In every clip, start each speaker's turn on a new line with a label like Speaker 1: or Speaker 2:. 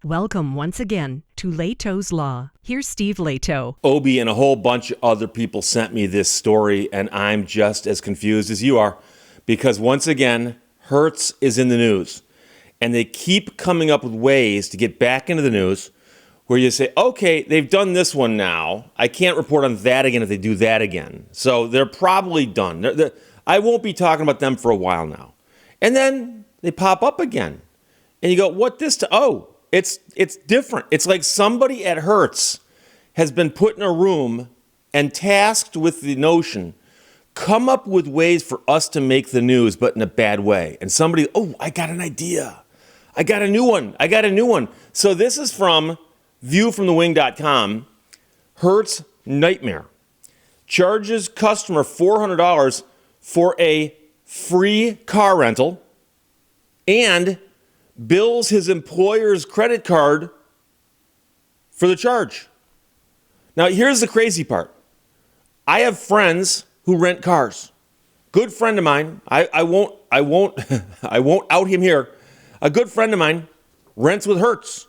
Speaker 1: Welcome once again to Lehto's Law. Here's Steve Lehto.
Speaker 2: Obi and a whole bunch of other people sent me this story, and I'm just as confused as you are because once again, Hertz is in the news, and they keep coming up with ways to get back into the news where you say, okay, they've done this one now. I can't report on that again if they do that again. So they're probably done. I won't be talking about them for a while now. And then they pop up again, and you go, what this to? Oh, it's different. It's like somebody at Hertz has been put in a room and tasked with the notion, come up with ways for us to make the news, but in a bad way. And somebody, oh, I got an idea. I got a new one. So this is from viewfromthewing.com. Hertz nightmare. Charges customer $400 for a free car rental and bills his employer's credit card for the charge. Now, here's the crazy part. I have friends who rent cars. Good friend of mine, I won't out him here. A good friend of mine rents with Hertz.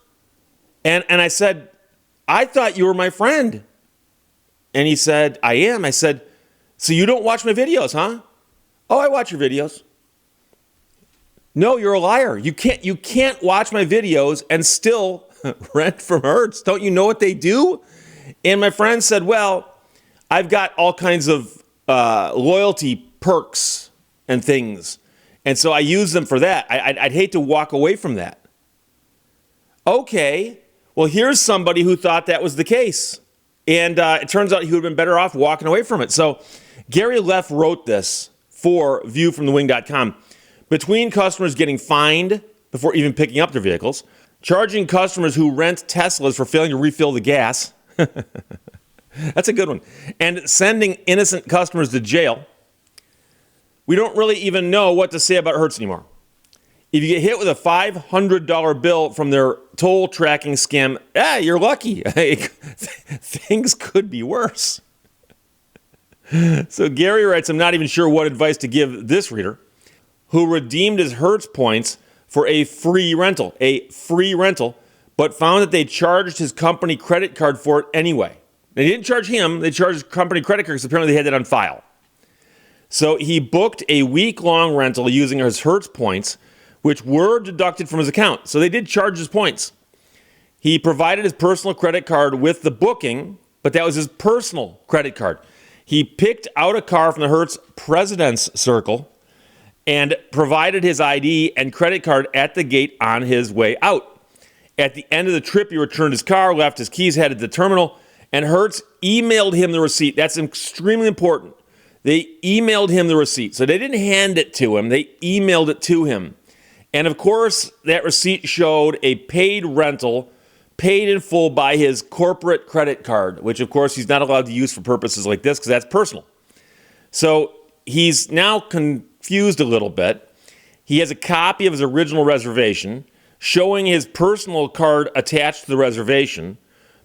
Speaker 2: And I said, I thought you were my friend. And he said, I am. I said, so you don't watch my videos, huh? Oh, I watch your videos. No, you're a liar. You can't watch my videos and still rent from Hertz. Don't you know what they do? And my friend said, well, I've got all kinds of loyalty perks and things. And so I use them for that. I'd hate to walk away from that. Okay, well, here's somebody who thought that was the case. And it turns out he would have been better off walking away from it. So Gary Leff wrote this for viewfromthewing.com. Between customers getting fined before even picking up their vehicles, charging customers who rent Teslas for failing to refill the gas, that's a good one, and sending innocent customers to jail, we don't really even know what to say about Hertz anymore. If you get hit with a $500 bill from their toll tracking scam, you're lucky. Things could be worse. So Gary writes, I'm not even sure what advice to give this reader, who redeemed his Hertz points for a free rental, but found that they charged his company credit card for it anyway. They didn't charge him, they charged his company credit card because apparently they had that on file. So he booked a week-long rental using his Hertz points, which were deducted from his account. So they did charge his points. He provided his personal credit card with the booking, but that was his personal credit card. He picked out a car from the Hertz President's Circle and provided his ID and credit card at the gate on his way out. At the end of the trip, he returned his car, left his keys, headed to the terminal, and Hertz emailed him the receipt. That's extremely important. They emailed him the receipt. So they didn't hand it to him. They emailed it to him. And of course, that receipt showed a paid rental, paid in full by his corporate credit card, which of course he's not allowed to use for purposes like this because that's personal. So he's now confused a little bit. He has a copy of his original reservation showing his personal card attached to the reservation,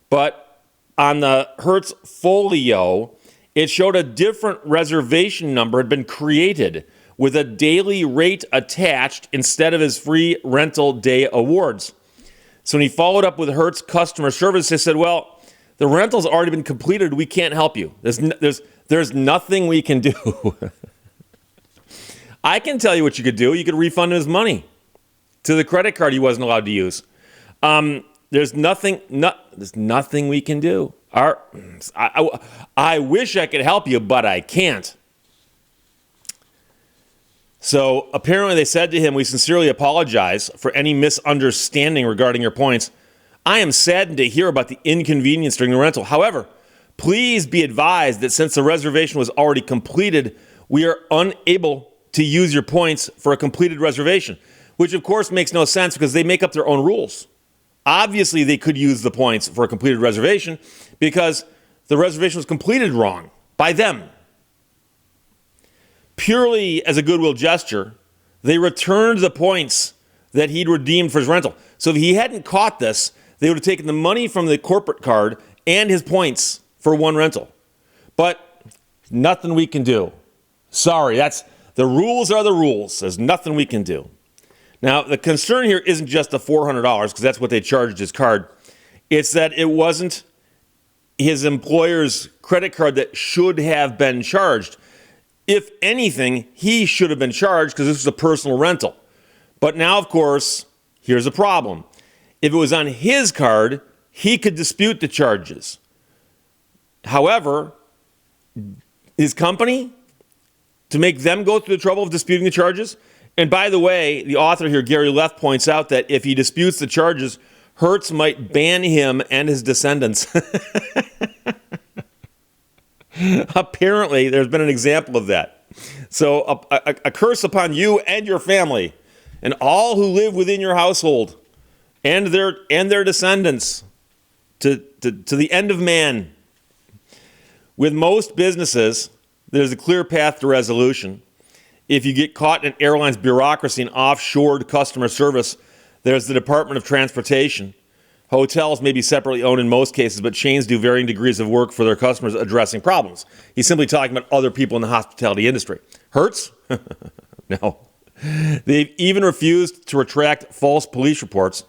Speaker 2: but on the Hertz folio, it showed a different reservation number had been created with a daily rate attached instead of his free rental day awards. So when he followed up with Hertz customer service, they said, well, the rental's already been completed. We can't help you. There's nothing we can do. I can tell you what you could do. You could refund his money to the credit card he wasn't allowed to use. There's nothing we can do. I wish I could help you, but I can't. So apparently they said to him, we sincerely apologize for any misunderstanding regarding your points. I am saddened to hear about the inconvenience during the rental. However, please be advised that since the reservation was already completed, we are unable to use your points for a completed reservation, which of course makes no sense because they make up their own rules. Obviously, they could use the points for a completed reservation because the reservation was completed wrong by them. Purely as a goodwill gesture, they returned the points that he'd redeemed for his rental. So if he hadn't caught this, they would have taken the money from the corporate card and his points for one rental. But nothing we can do. Sorry, the rules are the rules. There's nothing we can do. Now, the concern here isn't just the $400, because that's what they charged his card. It's that it wasn't his employer's credit card that should have been charged. If anything, he should have been charged because this was a personal rental. But now, of course, here's a problem. If it was on his card, he could dispute the charges. However, his company, to make them go through the trouble of disputing the charges, and by the way, the author here, Gary Left, points out that if he disputes the charges, Hertz might ban him and his descendants. Apparently, there's been an example of that. So a curse upon you and your family and all who live within your household and their descendants to the end of man. With most businesses, there's a clear path to resolution. If you get caught in an airline's bureaucracy and offshored customer service, there's the Department of Transportation. Hotels may be separately owned in most cases, but chains do varying degrees of work for their customers addressing problems. He's simply talking about other people in the hospitality industry. Hertz? No. They've even refused to retract false police reports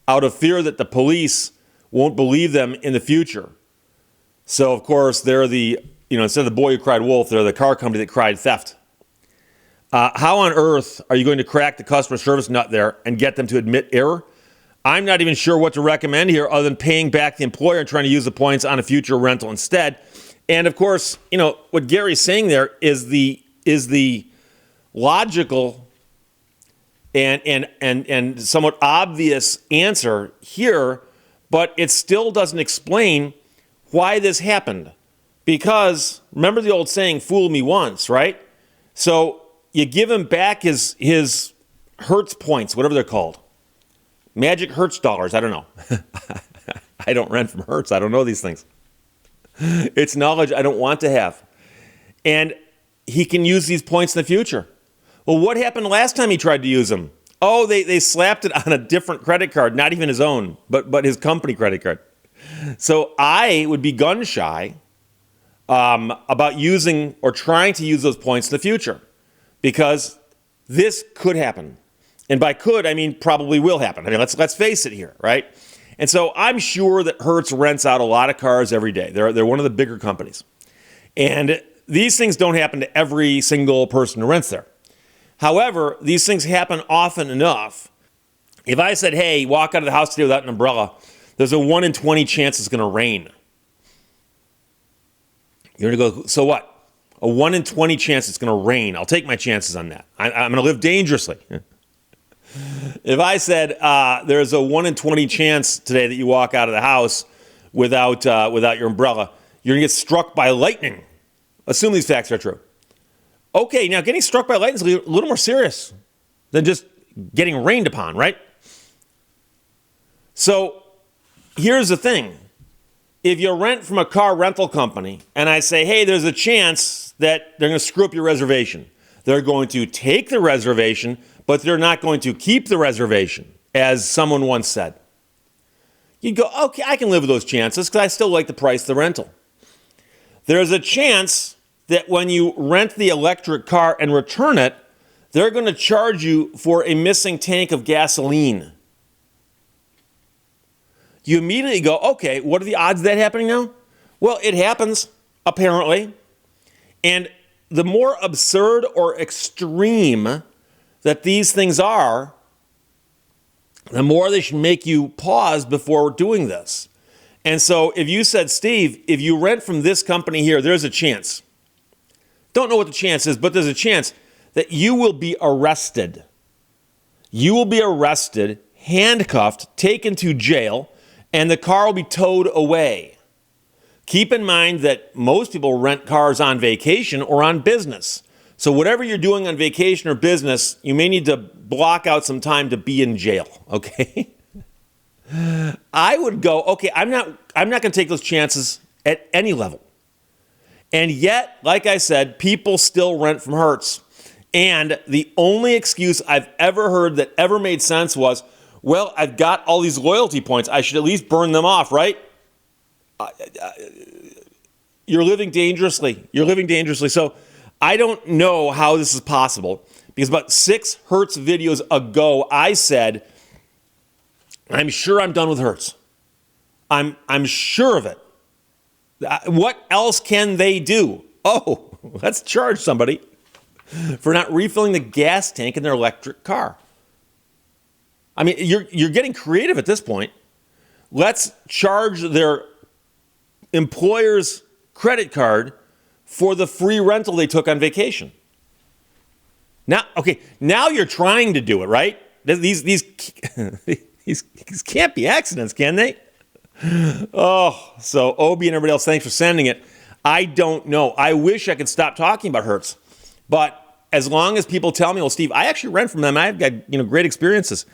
Speaker 2: out of fear that the police won't believe them in the future. So, of course, they're instead of the boy who cried wolf, they're the car company that cried theft. How on earth are you going to crack the customer service nut there and get them to admit error? I'm not even sure what to recommend here other than paying back the employer and trying to use the points on a future rental instead. And of course, what Gary's saying there is the logical and somewhat obvious answer here, but it still doesn't explain why this happened. Because remember the old saying, fool me once, right? So you give him back his Hertz points, whatever they're called. Magic Hertz dollars, I don't know. I don't rent from Hertz. I don't know these things. It's knowledge I don't want to have. And he can use these points in the future. Well, what happened last time he tried to use them? Oh, they slapped it on a different credit card, not even his own, but his company credit card. So I would be gun shy about using or trying to use those points in the future. Because this could happen. And by could, I mean probably will happen. I mean, let's face it here, right? And so I'm sure that Hertz rents out a lot of cars every day. They're one of the bigger companies. And these things don't happen to every single person who rents there. However, these things happen often enough. If I said, hey, walk out of the house today without an umbrella, there's a 1 in 20 chance it's going to rain. You're going to go, so what? A 1 in 20 chance it's going to rain. I'll take my chances on that. I'm going to live dangerously. If I said there's a 1 in 20 chance today that you walk out of the house without your umbrella, you're going to get struck by lightning. Assume these facts are true. Okay, now getting struck by lightning is a little more serious than just getting rained upon, right? So here's the thing. If you rent from a car rental company and I say, hey, there's a chance that they're going to screw up your reservation. They're going to take the reservation, but they're not going to keep the reservation, as someone once said. You'd go, okay, I can live with those chances because I still like the price of the rental. There's a chance that when you rent the electric car and return it, they're going to charge you for a missing tank of gasoline. You immediately go, okay, what are the odds of that happening now? Well, it happens, apparently. And the more absurd or extreme that these things are, the more they should make you pause before doing this. And so if you said, Steve, if you rent from this company here, there's a chance. Don't know what the chance is, but there's a chance that you will be arrested. You will be arrested, handcuffed, taken to jail, and the car will be towed away. Keep in mind that most people rent cars on vacation or on business. So whatever you're doing on vacation or business, you may need to block out some time to be in jail, okay? I would go, okay, I'm not going to take those chances at any level. And yet, like I said, people still rent from Hertz. And the only excuse I've ever heard that ever made sense was, well, I've got all these loyalty points. I should at least burn them off, right? You're living dangerously. You're living dangerously. So I don't know how this is possible. Because about 6 Hertz videos ago, I said, I'm sure I'm done with Hertz. I'm sure of it. What else can they do? Oh, let's charge somebody for not refilling the gas tank in their electric car. I mean, you're getting creative at this point. Let's charge their employer's credit card for the free rental they took on vacation. Now you're trying to do it, right? These can't be accidents, can they? Oh, so Obi and everybody else, thanks for sending it. I don't know. I wish I could stop talking about Hertz, but as long as people tell me, well, Steve, I actually rent from them. I've got great experiences.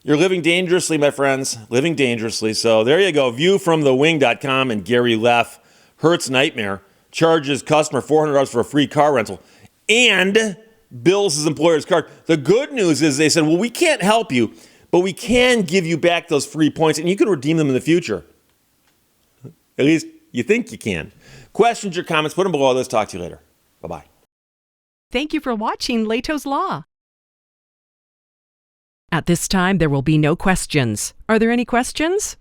Speaker 2: You're living dangerously, my friends, living dangerously. So there you go. Viewfromthewing.com and Gary Leff. Hertz nightmare charges customer $400 for a free car rental and bills his employer's card. The good news is they said, well, we can't help you, but we can give you back those free points and you can redeem them in the future. At least you think you can. Questions or comments, put them below. Let's talk to you later. Bye-bye.
Speaker 1: Thank you for watching Lehto's Law. At this time, there will be no questions. Are there any questions?